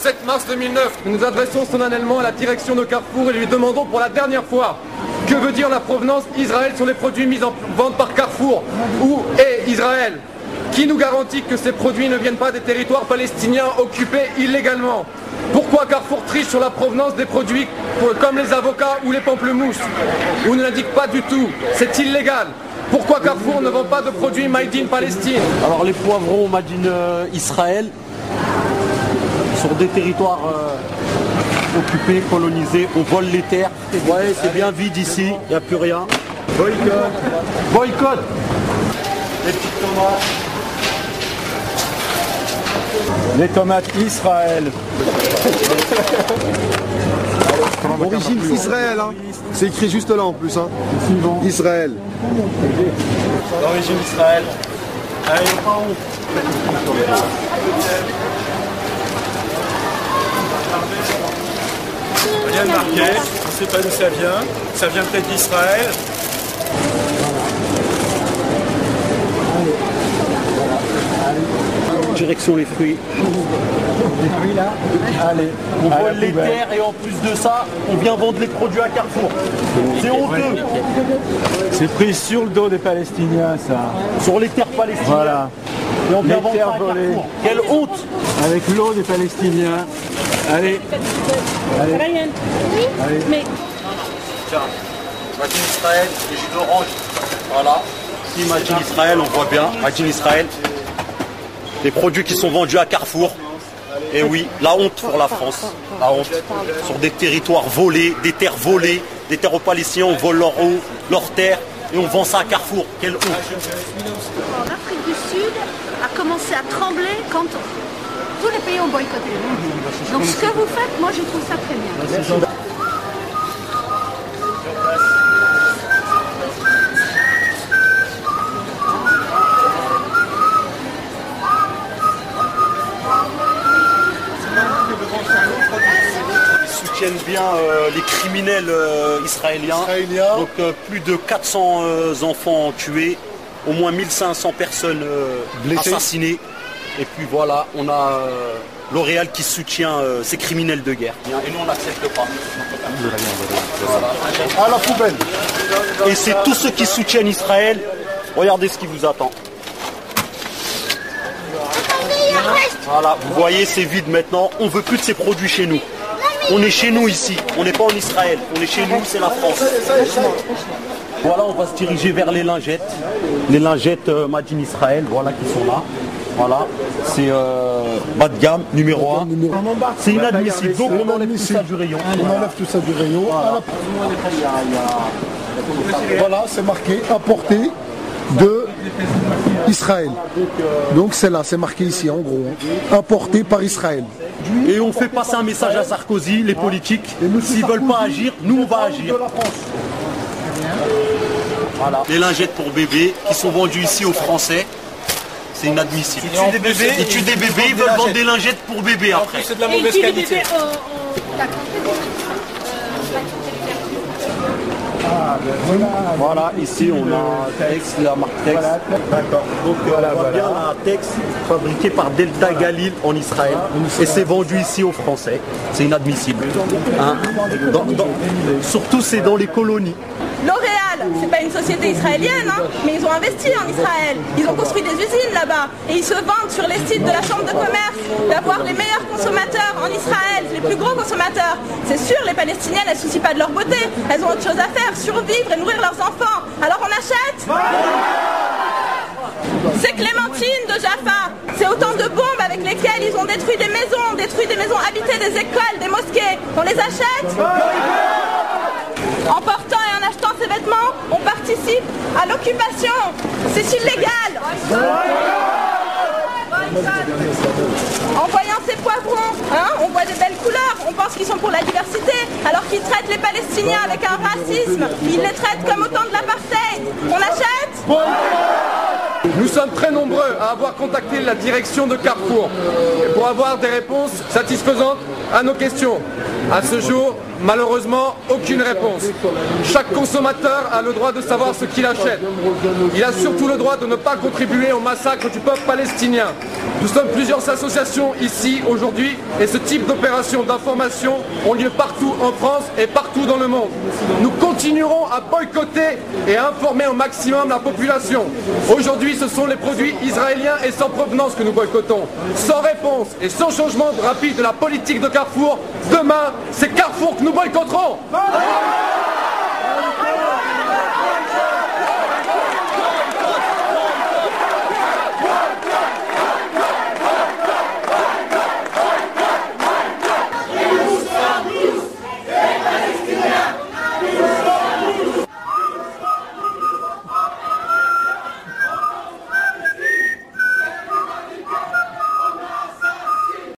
7 mars 2009, nous nous adressons solennellement à la direction de Carrefour et lui demandons pour la dernière fois que veut dire la provenance Israël sur les produits mis en vente par Carrefour. Où est Israël? Qui nous garantit que ces produits ne viennent pas des territoires palestiniens occupés illégalement? Pourquoi Carrefour triche sur la provenance des produits comme les avocats ou les pamplemousses? Ou ne l'indique pas du tout? C'est illégal. Pourquoi Carrefour ne vend pas de produits made in Palestine? Alors les poivrons made in Israël sur des territoires occupés, colonisés, on vole les terres. Ouais, c'est bien vide ici, il n'y a plus rien. Boycott. Boycott. Les petites tomates. Les tomates Israël. Origine Israël, hein. C'est écrit juste là en plus, hein. Israël. D'origine Israël. Allez, pas où? Rien de marqué, on ne sait pas d'où ça vient peut-être d'Israël. Direction les fruits. Allez, On vole les terres et en plus de ça, on vient vendre les produits à Carrefour. C'est honteux. c'est pris sur le dos des Palestiniens, ça. Sur les terres palestiniennes. Voilà. Et on vient Les vendre terres ça à volées. Carrefour. Quelle honte. Avec l'eau des Palestiniens. Allez. Allez. Allez. Mais Tiens, Made in Israël, les jus d'orange. Voilà. Ici, Made in Israël, on voit bien. Made in Israël. Les produits qui sont vendus à Carrefour. Et oui, la honte pour la France. La honte. Sur des territoires volés, des terres volées, des terres aux Palestiniens, on vole leur eau, leurs terres, et on vend ça à Carrefour. Quelle honte. l'Afrique du Sud a commencé à trembler quand tous les pays ont boycotté. Donc ce que vous faites, moi je trouve ça très bien. Ils soutiennent bien les criminels israéliens. Donc plus de 400 enfants tués, au moins 1500 personnes assassinées. Et puis voilà, on a L'Oréal qui soutient ces criminels de guerre. Et nous on n'accepte pas. À la poubelle. Et c'est tous ceux qui soutiennent Israël. Regardez ce qui vous attend. Voilà, vous voyez, c'est vide maintenant. On veut plus de ces produits chez nous. On est chez nous ici. On n'est pas en Israël. On est chez nous, c'est la France. Voilà, on va se diriger vers les lingettes. Les lingettes Made in Israël, voilà, qui sont là. Voilà, c'est bas de gamme, numéro 1. C'est inadmissible. Donc on enlève tout ça du rayon. On enlève tout ça du rayon. Voilà, c'est marqué importé de Israël. Donc c'est là, c'est marqué ici en gros. Importé par Israël. Et on fait passer un message à Sarkozy, les politiques. S'ils veulent pas agir, nous on va agir. Voilà. Les lingettes pour bébés qui sont vendues ici aux Français. C'est inadmissible. Ils tuent des bébés, ils veulent vendre des lingettes pour bébés après. C'est de la mauvaise qualité. Voilà, ici on a Tex, la marque Tex. D'accord. Donc on voit bien la Tex fabriquée par Delta Galil en Israël. Et c'est vendu ici aux Français. C'est inadmissible. Hein. Surtout c'est dans les colonies. L'Oréal, c'est pas une société israélienne, hein, mais ils ont investi en Israël. Ils ont construit des usines là-bas et ils se vantent sur les sites de la Chambre de commerce d'avoir les meilleurs consommateurs en Israël, les plus gros consommateurs. C'est sûr, les Palestiniennes, elles ne se soucient pas de leur beauté. Elles ont autre chose à faire, survivre et nourrir leurs enfants. Alors on achète ? C'est Clémentine de Jaffa. C'est autant de bombes avec lesquelles ils ont détruit des maisons habitées, des écoles, des mosquées. On les achète ? En portant et en achetant ces vêtements, on participe à l'occupation. C'est illégal. En voyant ces poivrons, hein, on voit des belles couleurs, on pense qu'ils sont pour la diversité, alors qu'ils traitent les Palestiniens avec un racisme. Ils les traitent comme autant de l'apartheid. On achète ? Nous sommes très nombreux à avoir contacté la direction de Carrefour pour avoir des réponses satisfaisantes à nos questions. À ce jour, malheureusement, aucune réponse. Chaque consommateur a le droit de savoir ce qu'il achète. Il a surtout le droit de ne pas contribuer au massacre du peuple palestinien. Nous sommes plusieurs associations ici aujourd'hui et ce type d'opérations d'information ont lieu partout en France et partout dans le monde. Nous continuerons à boycotter et à informer au maximum la population. Aujourd'hui, ce sont les produits israéliens et sans provenance que nous boycottons. Sans réponse et sans changement rapide de la politique de Carrefour, demain, c'est Carrefour que nous boycotterons.